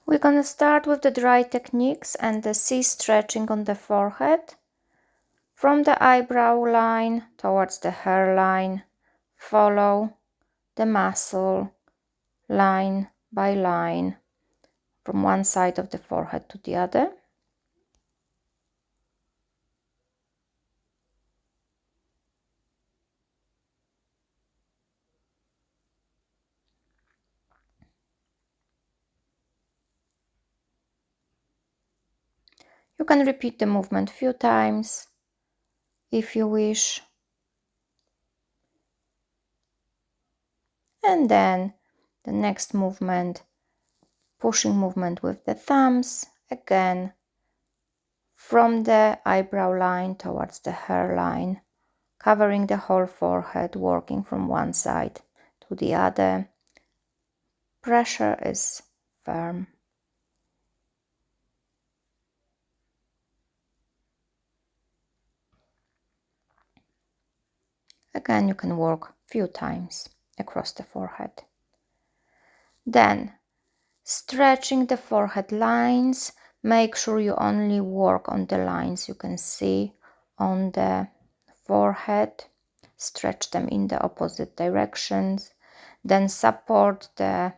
We're gonna start with the dry techniques and the C stretching on the forehead. From the eyebrow line towards the hairline, follow the muscle line by line from one side of the forehead to the other. You can repeat the movement a few times if you wish. And then the next movement, pushing movement with the thumbs, again from the eyebrow line towards the hairline, covering the whole forehead, working from one side to the other. Pressure is firm. Again, you can work a few times across the forehead. Then, stretching the forehead lines, make sure you only work on the lines you can see on the forehead. Stretch them in the opposite directions. Then support the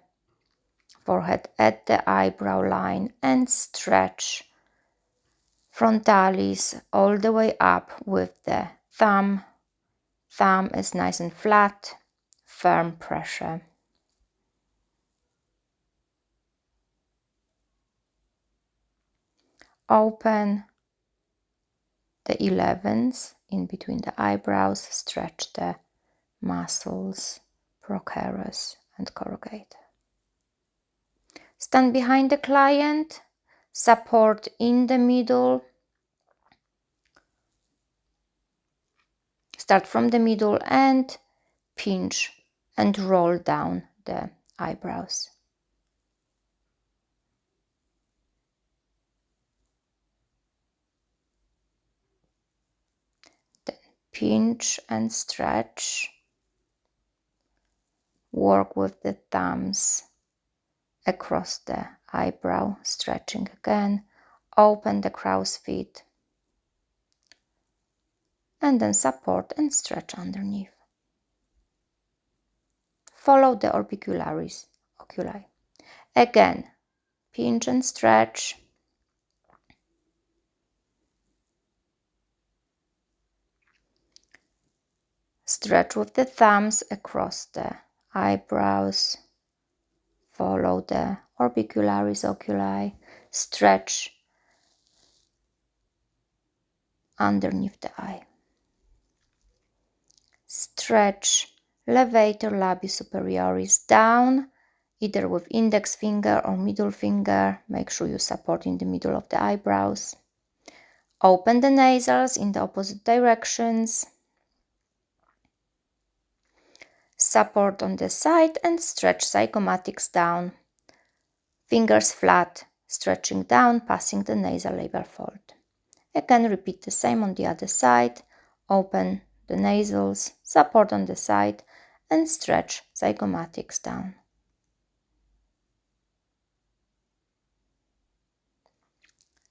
forehead at the eyebrow line and stretch frontalis all the way up with the thumb. Thumb is nice and flat, firm pressure. Open the 11s in between the eyebrows, stretch the muscles, procerus and corrugate. Stand behind the client, support in the middle. Start from the middle and pinch and roll down the eyebrows. Then pinch and stretch. Work with the thumbs across the eyebrow, stretching again. Open the crow's feet. And then support and stretch underneath. Follow the orbicularis, oculi. Again, pinch and stretch. Stretch with the thumbs across the eyebrows. Follow the orbicularis oculi. Stretch underneath the eye. Stretch levator labii superioris down, either with index finger or middle finger. Make sure you support in the middle of the eyebrows. Open the nasals in the opposite directions. Support on the side and stretch zygomatics down. Fingers flat, stretching down, passing the nasal labial fold. Again, repeat the same on the other side. Open the nasals, support on the side, and stretch zygomatics down.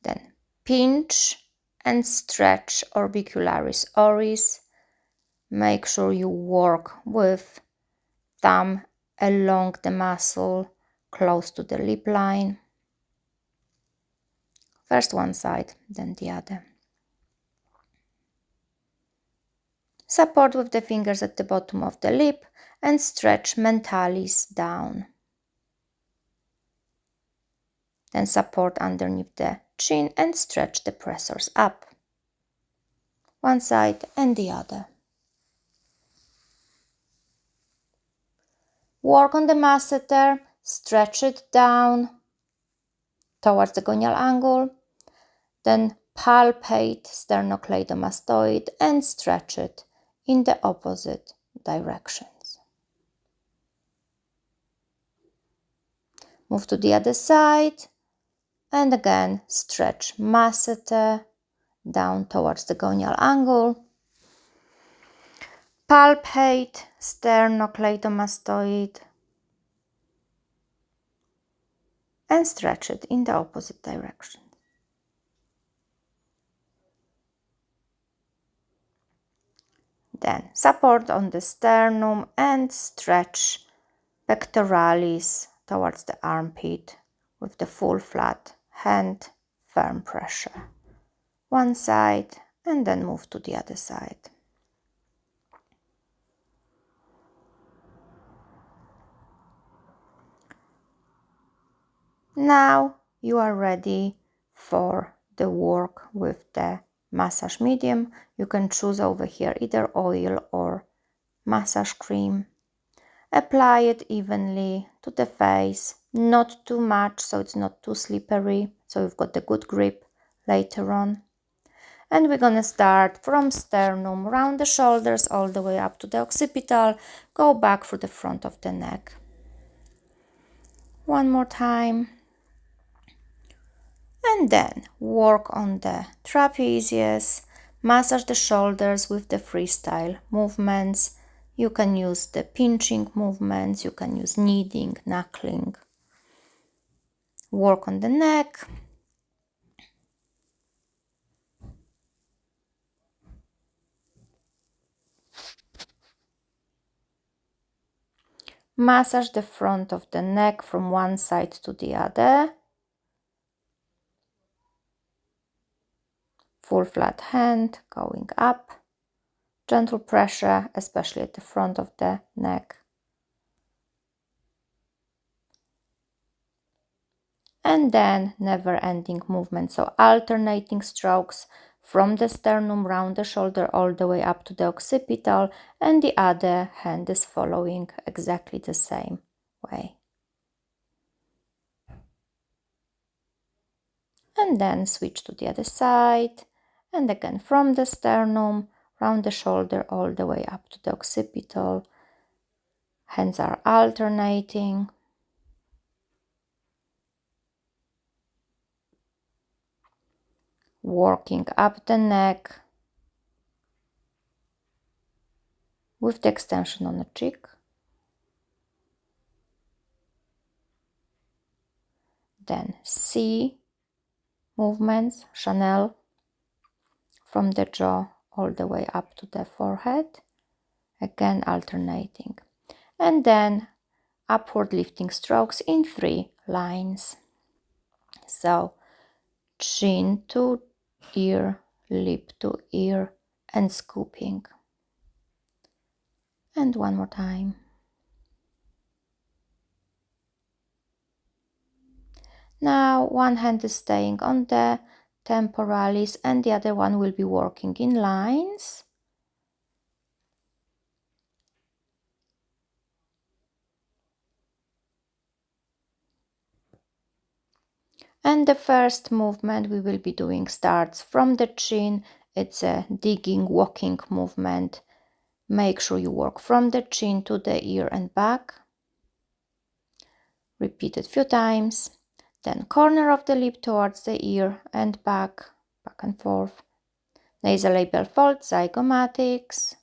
Then pinch and stretch orbicularis oris. Make sure you work with thumb along the muscle close to the lip line. First one side, then the other. Support with the fingers at the bottom of the lip and stretch mentalis down. Then support underneath the chin and stretch the pressors up. One side and the other. Work on the masseter, stretch it down towards the gonial angle, then palpate sternocleidomastoid and stretch it in the opposite directions. Move to the other side and again stretch masseter down towards the gonial angle. Palpate sternocleidomastoid and stretch it in the opposite direction. Then support on the sternum and stretch pectoralis towards the armpit with the full flat hand, firm pressure. One side and then move to the other side. Now you are ready for the work with the massage medium. You can choose over here either oil or massage cream. Apply it evenly to the face, not too much so it's not too slippery, so you've got the good grip later on. And we're gonna start from sternum, round the shoulders all the way up to the occipital, go back through the front of the neck. One more time. And then work on the trapezius, massage the shoulders with the freestyle movements. You can use the pinching movements, you can use kneading, knuckling. Work on the neck. Massage the front of the neck from one side to the other. Full flat hand going up. Gentle pressure, especially at the front of the neck. And then never-ending movement, so alternating strokes from the sternum round the shoulder all the way up to the occipital, and the other hand is following exactly the same way. And then switch to the other side, and again from the sternum round the shoulder all the way up to the occipital. Hands are alternating. Working up the neck with the extension on the cheek. Then C movements, Chanel, from the jaw all the way up to the forehead, again alternating. And then upward lifting strokes in 3 lines. So chin to ear, lip to ear, and scooping. And one more time. Now one hand is staying on the temporalis and the other one will be working in lines. And the first movement we will be doing starts from the chin. It's a digging, walking movement. Make sure you work from the chin to the ear and back. Repeat it a few times. Then corner of the lip towards the ear and back and forth. Nasolabial fold, zygomatics,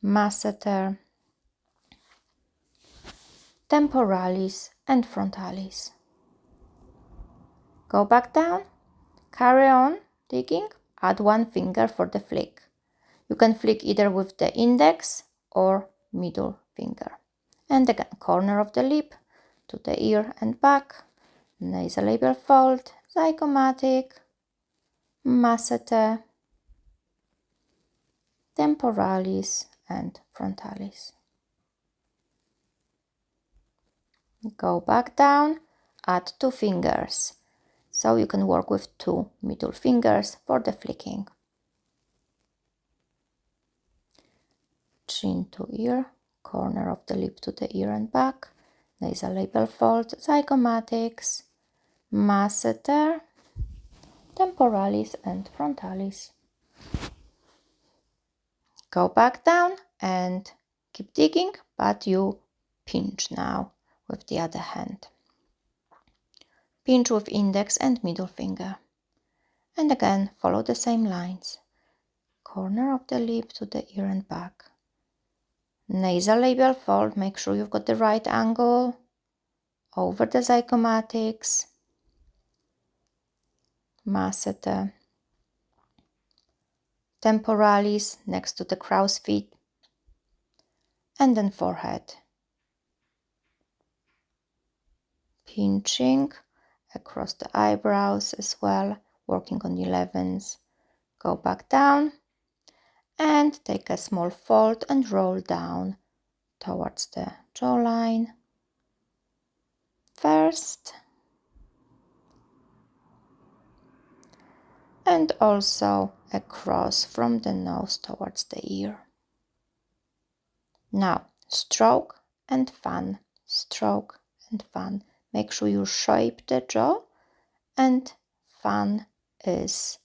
masseter, temporalis and frontalis. Go back down, carry on digging, add one finger for the flick. You can flick either with the index or middle finger. And again, corner of the lip to the ear and back, nasolabial fold, zygomatic, masseter, temporalis and frontalis. Go back down, add 2 fingers. So you can work with 2 middle fingers for the flicking. Chin to ear, corner of the lip to the ear and back, nasolabial fold, zygomatics, masseter, temporalis and frontalis. Go back down and keep digging, but you pinch now with the other hand. Pinch with index and middle finger. And again, follow the same lines. Corner of the lip to the ear and back. Nasolabial fold, make sure you've got the right angle. over the zygomatics, masseter, temporalis next to the crow's feet, and then forehead. Pinching across the eyebrows as well, working on the 11s. Go back down and take a small fold and roll down towards the jawline first, and also across from the nose towards the ear. Now stroke and fan, stroke and fan. Make sure you shape the jaw, and fan is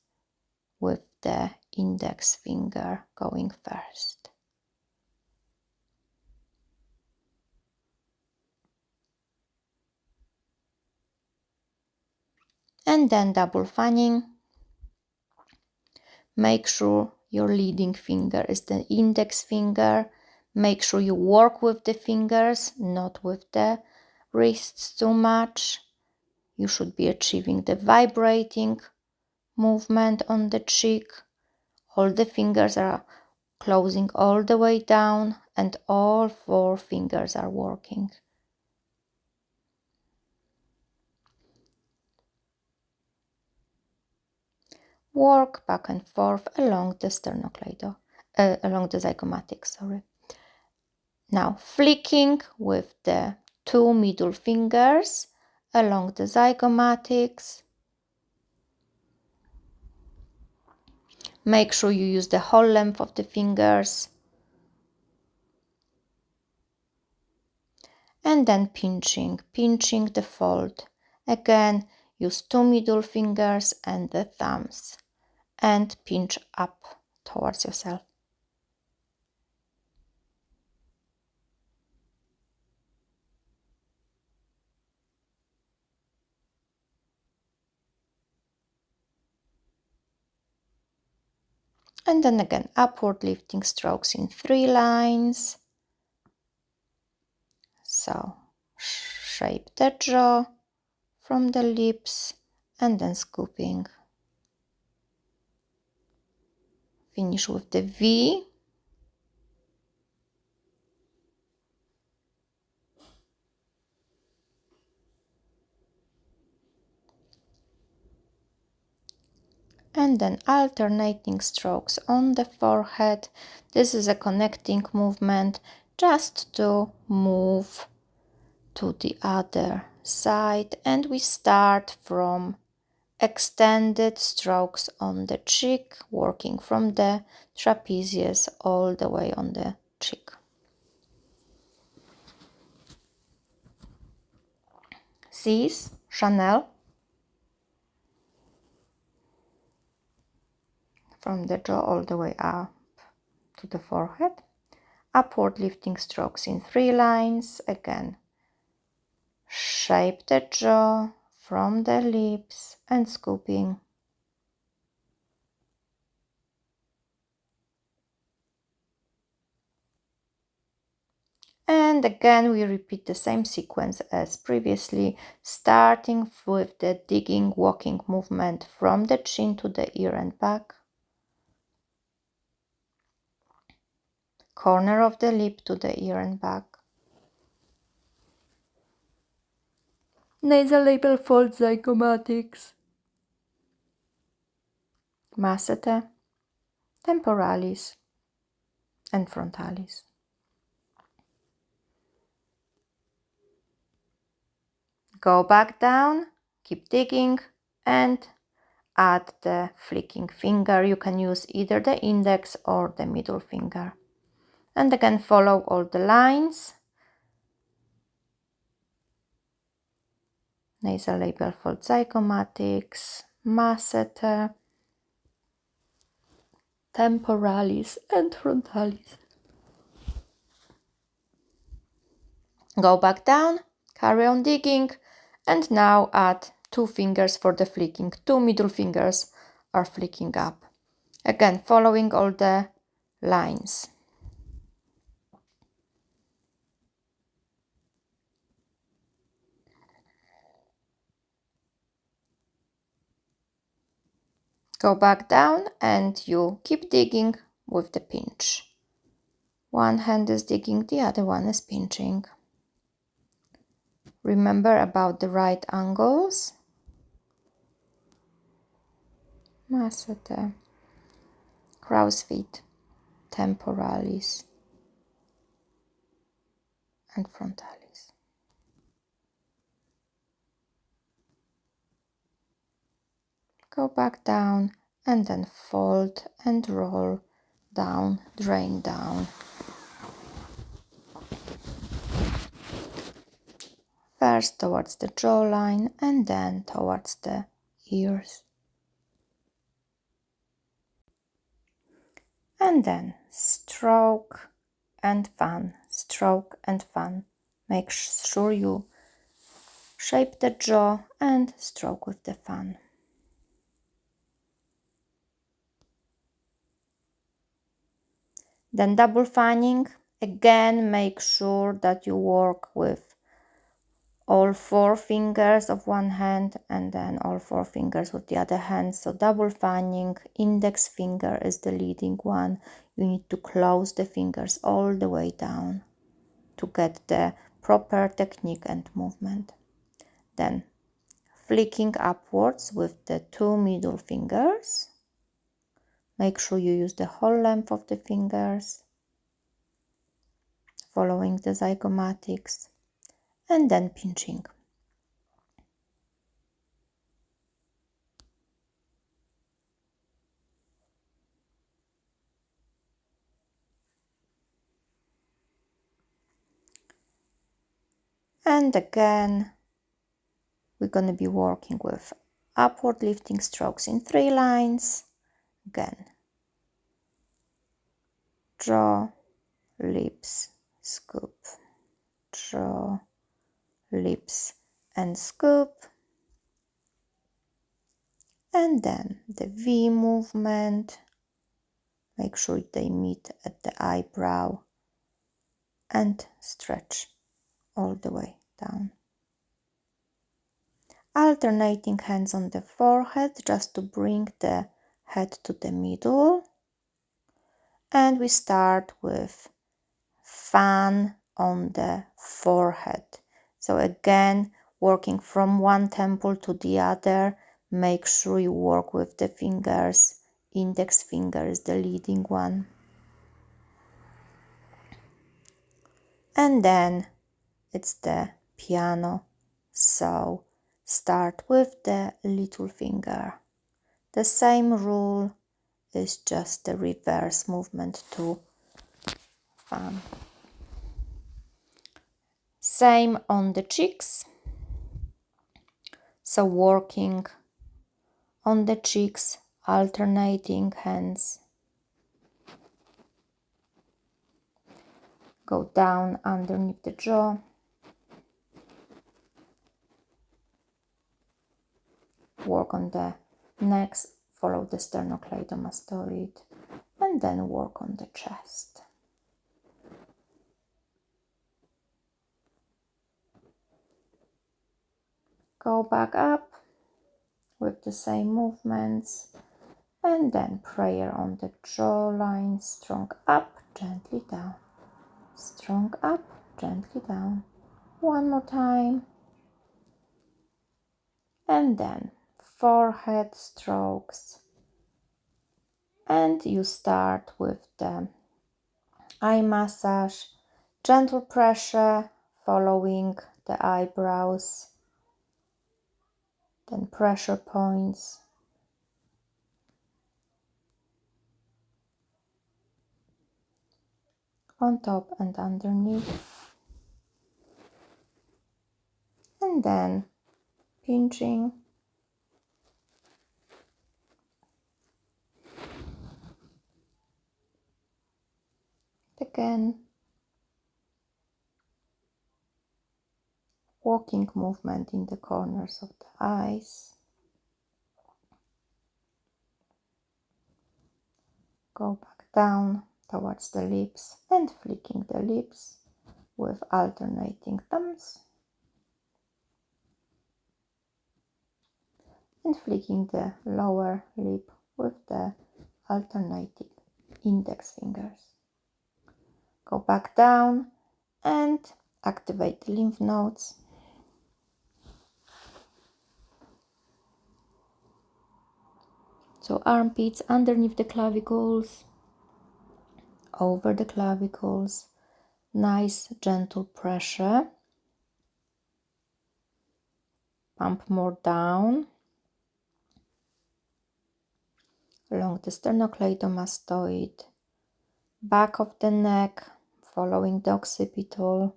with the index finger going first. And then double fanning. Make sure your leading finger is the index finger. Make sure you work with the fingers, not with the wrists too much. You should be achieving the vibrating movement on the cheek. All the fingers are closing all the way down and all 4 fingers are working. Work back and forth along the sternocleido, along the zygomatics, sorry. Now flicking with the 2 middle fingers along the zygomatics. Make sure you use the whole length of the fingers. And then pinching the fold. Again, use 2 middle fingers and the thumbs and pinch up towards yourself. And then again, upward lifting strokes in 3 lines. So, shape the jaw from the lips and then scooping. Finish with the V. And then alternating strokes on the forehead. This is a connecting movement just to move to the other side, and we start from extended strokes on the cheek, working from the trapezius all the way on the cheek. C's, Chanel, from the jaw all the way up to the forehead. Upward lifting strokes in 3 lines. Again, shape the jaw from the lips and scooping. And again, we repeat the same sequence as previously, starting with the digging walking movement from the chin to the ear and back. Corner of the lip to the ear and back. Nasolabial fold zygomatics. Masseter, temporalis, and frontalis. Go back down, keep digging, and add the flicking finger. You can use either the index or the middle finger. And again, follow all the lines. Nasolabial fold zygomatics, masseter, temporalis, and frontalis. Go back down, carry on digging, and now add 2 fingers for the flicking. 2 middle fingers are flicking up. Again, following all the lines. Go back down and you keep digging with the pinch. One hand is digging, the other one is pinching. Remember about the right angles. Masseter, crow's feet, temporalis and frontalis. Go back down and then fold and roll down, drain down. First towards the jawline and then towards the ears. And then stroke and fan, stroke and fan. Make sure you shape the jaw and stroke with the fan. Then double fanning. Again, make sure that you work with all 4 fingers of one hand and then all 4 fingers with the other hand. So double fanning, index finger is the leading one. You need to close the fingers all the way down to get the proper technique and movement. Then flicking upwards with the 2 middle fingers. Make sure you use the whole length of the fingers, following the zygomatics, and then pinching. And again, we're going to be working with upward lifting strokes in 3 lines. Again, draw, lips, scoop, draw, lips, and scoop. And then the V movement. Make sure they meet at the eyebrow and stretch all the way down. Alternating hands on the forehead just to bring the head to the middle. And we start with fan on the forehead. So again, working from one temple to the other, make sure you work with the fingers. Index finger is the leading one. And then it's the piano. So start with the little finger. The same rule is just the reverse movement to fan. Same on the cheeks. So working on the cheeks, alternating hands. Go down underneath the jaw. Work on the necks, follow the sternocleidomastoid, and then work on the chest. Go back up with the same movements, and then prayer on the jawline. Strong up, gently down. Strong up, gently down. One more time. And then forehead strokes. And you start with the eye massage, gentle pressure following the eyebrows, then pressure points. On top and underneath. And then pinching. Again, walking movement in the corners of the eyes. Go back down towards the lips and flicking the lips with alternating thumbs. And flicking the lower lip with the alternating index fingers. Go back down and activate the lymph nodes. So armpits underneath the clavicles, over the clavicles, nice gentle pressure. Pump more down along the sternocleidomastoid, back of the neck, following the occipital.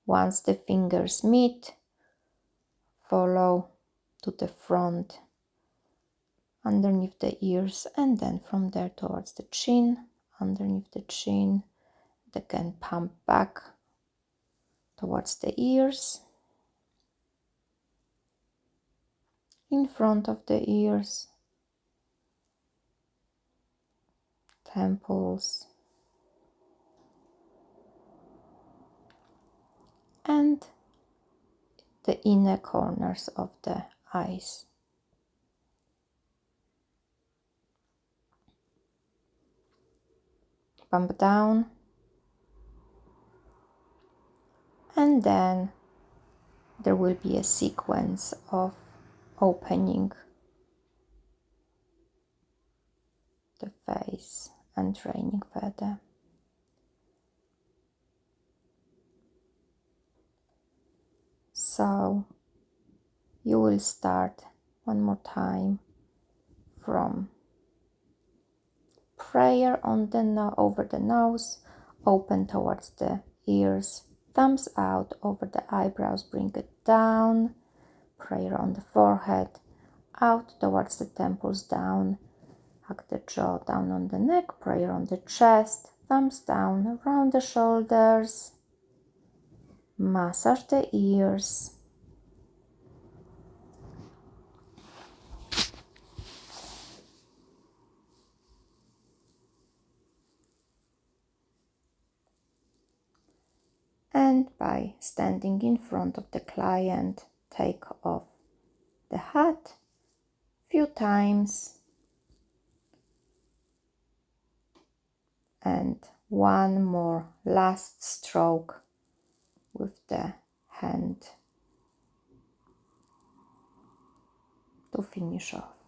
Once the fingers meet, follow to the front, underneath the ears, and then from there towards the chin, underneath the chin. And again, pump back towards the ears, in front of the ears, temples, and the inner corners of the eyes. Pump down, and then there will be a sequence of opening the face and draining further. So you will start one more time from prayer on the over the nose, open towards the ears, thumbs out over the eyebrows, bring it down, prayer on the forehead, out towards the temples, down, hug the jaw, down on the neck, prayer on the chest, thumbs down around the shoulders, massage the ears. And by standing in front of the client, take off the hat few times and one more last stroke with the hand to finish off.